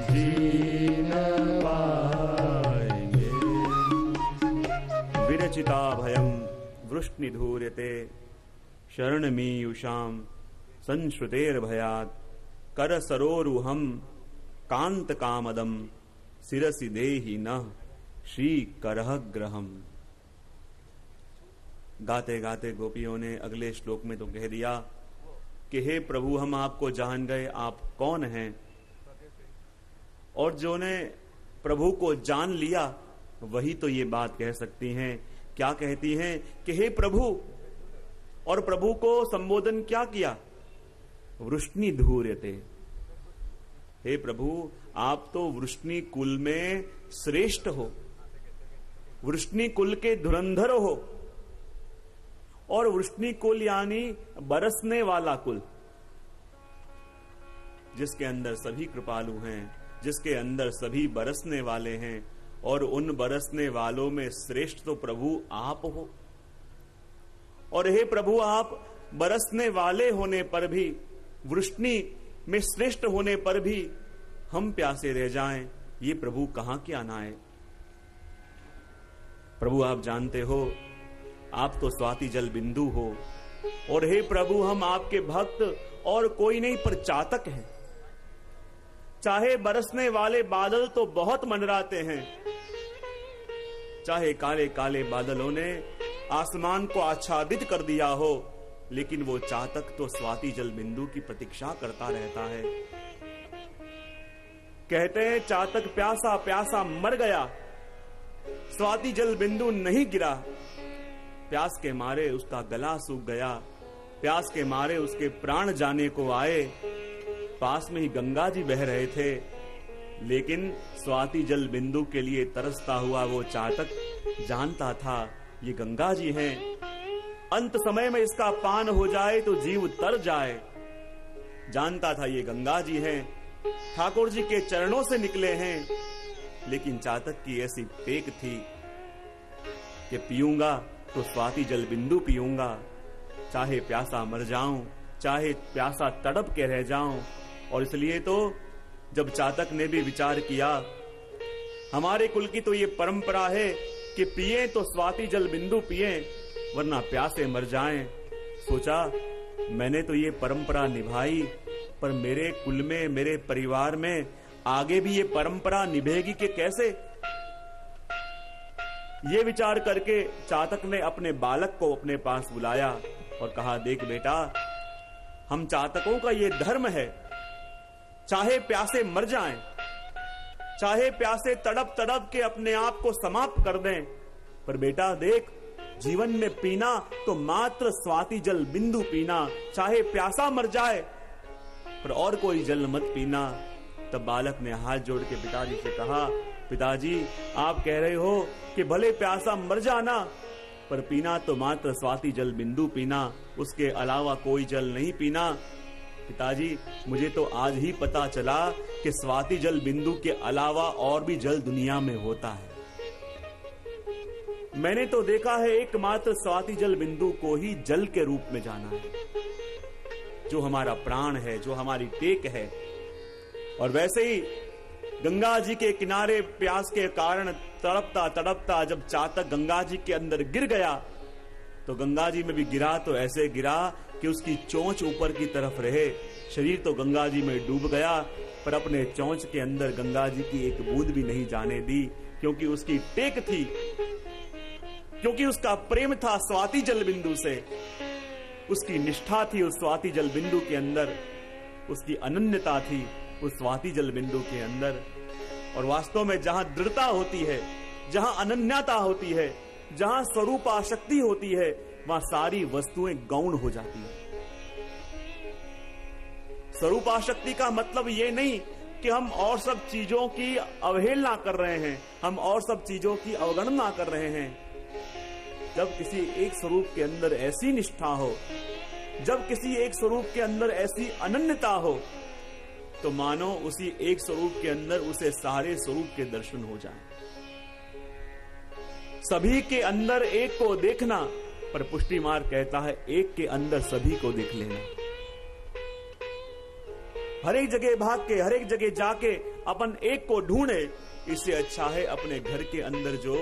जी न पाएंगे। विरचिता भयं वृष्णिधूर्यते शरणमीयुषां संश्रुतेर्भयात् करसरोरुहं कांतकामदं शिरसि देहि नः श्रीकरग्रहम्। गाते गाते गोपियों ने अगले श्लोक में तो कह दिया कि हे प्रभु, हम आपको जान गए, आप कौन हैं। और जो ने प्रभु को जान लिया वही तो ये बात कह सकती हैं। क्या कहती हैं कि हे प्रभु, और प्रभु को संबोधन क्या किया? वृष्णि धूर्यते। हे प्रभु, आप तो वृष्णि कुल में श्रेष्ठ हो, वृष्णि कुल के धुरंधर हो। और वृष्णि कुल यानी बरसने वाला कुल, जिसके अंदर सभी कृपालु हैं, जिसके अंदर सभी बरसने वाले हैं। और उन बरसने वालों में श्रेष्ठ तो प्रभु आप हो। और हे प्रभु, आप बरसने वाले होने पर भी, वृष्णि में श्रेष्ठ होने पर भी हम प्यासे रह जाएं, ये प्रभु कहां की अनाए। प्रभु आप जानते हो, आप तो स्वाति जल बिंदु हो। और हे प्रभु, हम आपके भक्त और कोई नहीं पर चातक हैं। चाहे बरसने वाले बादल तो बहुत मंडराते हैं, चाहे काले काले बादलों ने आसमान को आच्छादित कर दिया हो, लेकिन वो चातक तो स्वाति जल बिंदु की प्रतीक्षा करता रहता है। कहते हैं चातक प्यासा प्यासा मर गया, स्वाति जल बिंदु नहीं गिरा। प्यास के मारे उसका गला सूख गया, प्यास के मारे उसके प्राण जाने को आए। पास में ही गंगा जी बह रहे थे, लेकिन स्वाति जल बिंदु के लिए तरसता हुआ वो चातक जानता था ये गंगा जी हैं। अंत समय में इसका पान हो जाए तो जीव तर जाए। जानता था ये गंगा जी हैं, ठाकुर जी के चरणों से निकले हैं। लेकिन चातक की ऐसी टेक थी कि पीऊंगा तो स्वाति जल बिंदु पीऊंगा, चाहे प्यासा मर जाऊं, चाहे प्यासा तड़प के रह जाऊं। और इसलिए तो जब चातक ने भी विचार किया, हमारे कुल की तो ये परंपरा है कि पिए तो स्वाति जल बिंदु पिए, वरना प्यासे मर जाएं। सोचा मैंने तो ये परंपरा निभाई, पर मेरे कुल में, मेरे परिवार में आगे भी ये परंपरा निभेगी कि कैसे। ये विचार करके चातक ने अपने बालक को अपने पास बुलाया और कहा, देख बेटा, हम चातकों का ये धर्म है, चाहे प्यासे मर जाएं, चाहे प्यासे तड़प तड़प के अपने आप को समाप्त कर दें, पर बेटा देख, जीवन में पीना तो मात्र स्वाति जल बिंदु पीना, चाहे प्यासा मर जाए पर और कोई जल मत पीना। तब बालक ने हाथ जोड़ के पिताजी से कहा, पिताजी आप कह रहे हो कि भले प्यासा मर जाना, पर पीना तो मात्र स्वाति जल बिंदु पीना, उसके अलावा कोई जल नहीं पीना। पिताजी मुझे तो आज ही पता चला कि स्वाति जल बिंदु के अलावा और भी जल दुनिया में होता है। मैंने तो देखा है एकमात्र स्वाति जल बिंदु को ही जल के रूप में जाना है, जो हमारा प्राण है, जो हमारी टेक है। और वैसे ही गंगा जी के किनारे प्यास के कारण तड़पता तड़पता जब चातक गंगा जी के अंदर गिर गया, तो गंगा जी में भी गिरा तो ऐसे गिरा कि उसकी चोंच ऊपर की तरफ रहे। शरीर तो गंगा जी में डूब गया, पर अपने चोंच के अंदर गंगा जी की एक बूंद भी नहीं जाने दी, क्योंकि उसकी टेक थी, क्योंकि उसका प्रेम था स्वाति जल बिंदु से, उसकी निष्ठा थी उस स्वाति जल बिंदु के अंदर, उसकी अनन्यता थी उस स्वाति जल बिंदु के अंदर। और वास्तव में जहां दृढ़ता होती है, जहां अनन्यता होती है, जहां स्वरूपाशक्ति होती है, वहां सारी वस्तुएं गौण हो जाती हैं। स्वरूपाशक्ति का मतलब ये नहीं कि हम और सब चीजों की अवहेलना कर रहे हैं, हम और सब चीजों की अवगणना कर रहे हैं। जब किसी एक स्वरूप के अंदर ऐसी निष्ठा हो, जब किसी एक स्वरूप के अंदर ऐसी अनन्यता हो, तो मानो उसी एक स्वरूप के अंदर उसे सारे स्वरूप के दर्शन हो जाएं। सभी के अंदर एक को देखना, पर पुष्टि मार्ग कहता है एक के अंदर सभी को देख लेना। हर एक जगह भाग के, हर एक जगह जाके अपन एक को ढूंढे, इससे अच्छा है अपने घर के अंदर जो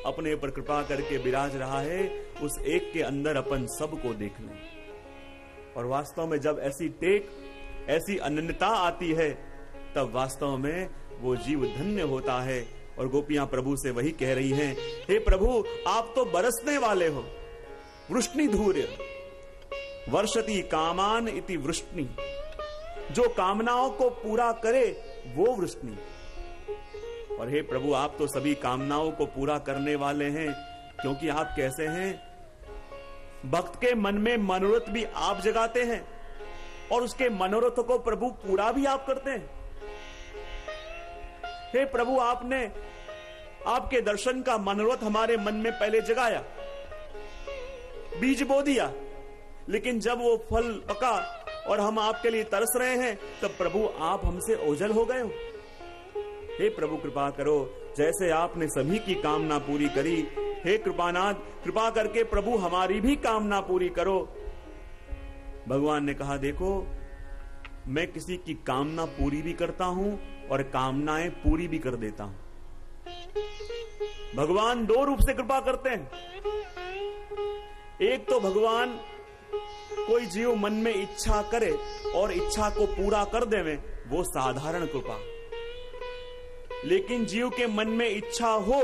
अपने पर कृपा करके विराज रहा है, उस एक के अंदर अपन सबको देख लें। और वास्तव में जब ऐसी टेक, ऐसी अनन्यता आती है, तब वास्तव में वो जीव धन्य होता है। और गोपियां प्रभु से वही कह रही हैं, हे प्रभु, आप तो बरसने वाले हो, वृष्णि धूर्य वर्षति कामान इति वृष्णि, जो कामनाओं को पूरा करे वो वृष्णि। और हे प्रभु, आप तो सभी कामनाओं को पूरा करने वाले हैं, क्योंकि आप कैसे हैं, भक्त के मन में मनोरथ भी आप जगाते हैं और उसके मनोरथ को प्रभु पूरा भी आप करते हैं। हे प्रभु, आपने आपके दर्शन का मनोरथ हमारे मन में पहले जगाया, बीज बो दिया, लेकिन जब वो फल पका और हम आपके लिए तरस रहे हैं, तब प्रभु आप हमसे ओझल हो गए हो। हे प्रभु, कृपा करो, जैसे आपने सभी की कामना पूरी करी, हे कृपानाथ, कृपा करके प्रभु हमारी भी कामना पूरी करो। भगवान ने कहा, देखो, मैं किसी की कामना पूरी भी करता हूं और कामनाएं पूरी भी कर देता हूं। भगवान दो रूप से कृपा करते हैं। एक तो भगवान कोई जीव मन में इच्छा करे और इच्छा को पूरा कर देवे, वो साधारण कृपा। लेकिन जीव के मन में इच्छा हो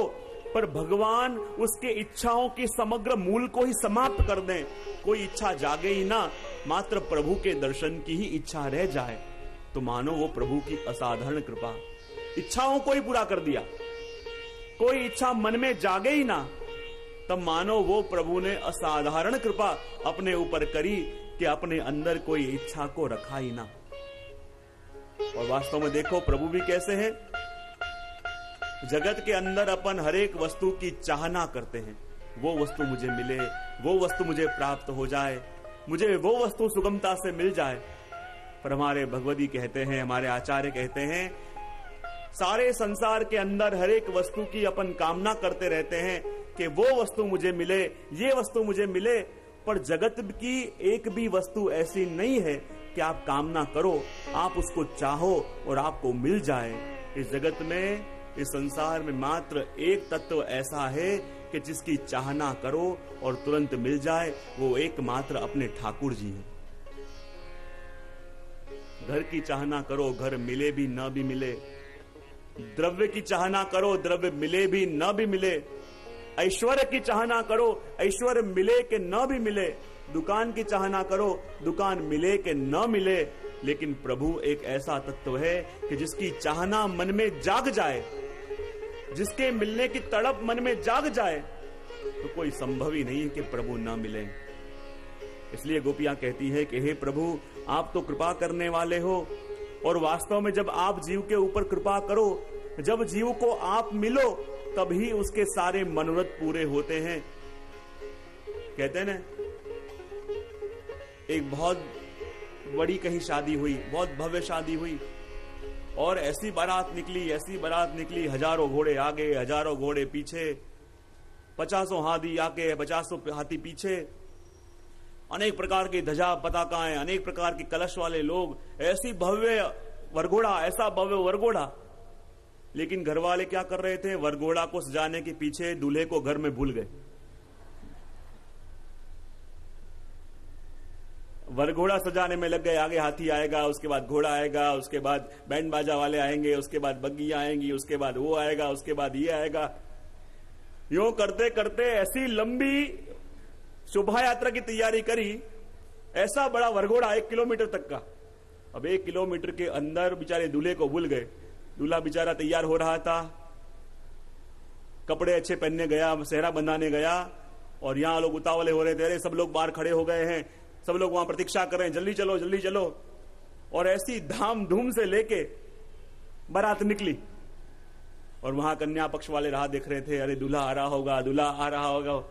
पर भगवान उसके इच्छाओं की समग्र मूल को ही समाप्त कर दें, कोई इच्छा जागे ही ना, मात्र प्रभु के दर्शन की ही इच्छा रह जाए, तो मानो वो प्रभु की असाधारण कृपा। इच्छाओं को ही पूरा कर दिया, कोई इच्छा मन में जागे ही ना, तब मानो वो प्रभु ने असाधारण कृपा अपने ऊपर करी कि अपने अंदर कोई इच्छा को रखा ही ना। और वास्तव में देखो, प्रभु भी कैसे हैं। जगत के अंदर अपन हर एक वस्तु की चाहना करते हैं, वो वस्तु मुझे मिले, वो वस्तु मुझे प्राप्त हो जाए, मुझे वो वस्तु सुगमता से मिल जाए। पर हमारे भगवदी कहते हैं, हमारे आचार्य कहते हैं, सारे संसार के अंदर हर एक वस्तु की अपन कामना करते रहते हैं कि वो वस्तु मुझे मिले, ये वस्तु मुझे मिले, पर जगत की एक भी वस्तु ऐसी नहीं है कि आप कामना करो, आप उसको चाहो और आपको मिल जाए। इस जगत में, इस संसार में मात्र एक तत्व ऐसा है कि जिसकी चाहना करो और तुरंत मिल जाए, वो एकमात्र अपने ठाकुर जी हैं। घर की चाहना करो, घर मिले भी न भी मिले, द्रव्य की चाहना करो, द्रव्य मिले भी न भी मिले, ऐश्वर्य की चाहना करो, ऐश्वर्य मिले कि न भी मिले, दुकान की चाहना करो, दुकान मिले कि न मिले, लेकिन प्रभु एक ऐसा तत्व है कि जिसकी चाहना मन में जाग जाए, जिसके मिलने की तड़प मन में जाग जाए, तो कोई संभव ही नहीं है कि प्रभु न मिले। इसलिए गोपियां कहती है कि हे प्रभु, आप तो कृपा करने वाले हो, और वास्तव में जब आप जीव के ऊपर कृपा करो, जब जीव को आप मिलो, तभी उसके सारे मनोरथ पूरे होते हैं। कहते हैं ना, एक बहुत बड़ी कहीं शादी हुई, बहुत भव्य शादी हुई, और ऐसी बारात निकली, ऐसी बारात निकली, हजारों घोड़े आगे, हजारों घोड़े पीछे, 50 हाथी आगे, 50 हाथी पीछे, अनेक प्रकार की ध्वजा पताकाएं, अनेक प्रकार के कलश वाले लोग, ऐसी भव्य वरघोड़ा, ऐसा भव्य वरघोड़ा। लेकिन घर वाले क्या कर रहे थे, वरघोड़ा को सजाने के पीछे दूल्हे को घर में भूल गए। वरघोड़ा सजाने में लग गए, आगे हाथी आएगा, उसके बाद घोड़ा आएगा, उसके बाद बैंड बाजा वाले आएंगे, उसके बाद बग्गियां आएंगी, उसके बाद वो आएगा, उसके बाद ये आएगा। यूं करते करते ऐसी लंबी शोभा यात्रा की तैयारी करी, ऐसा बड़ा वरघोड़ा 1 किलोमीटर तक का। अब 1 किलोमीटर के अंदर बेचारे दूल्हे को भूल गए। दूल्हा बेचारा तैयार हो रहा था, कपड़े अच्छे पहनने गया, सेहरा बंधाने गया, और यहां लोग उतावले हो रहे थे, अरे सब लोग बाहर खड़े हो गए हैं, सब लोग वहां प्रतीक्षा कर रहे हैं, जल्दी चलो जल्दी चलो। और ऐसी धाम धूम से लेके बारात निकली, और वहां कन्या पक्ष वाले राह देख रहे थे, अरे दूल्हा आ रहा होगा, दूल्हा आ रहा होगा।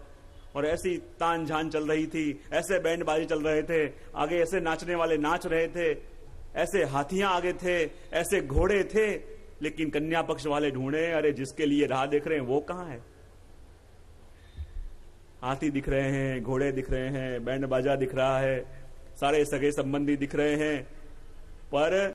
और ऐसी तान झान चल रही थी, ऐसे बैंड बाजी चल रहे थे, आगे ऐसे नाचने वाले नाच रहे थे, ऐसे हाथियां आगे थे, ऐसे घोड़े थे, लेकिन कन्या पक्ष वाले ढूंढे, अरे जिसके लिए राह देख रहे हैं वो कहां है। हाथी दिख रहे हैं, घोड़े दिख रहे हैं, बैंड बाजा दिख रहा है, सारे सगे संबंधी दिख रहे हैं, पर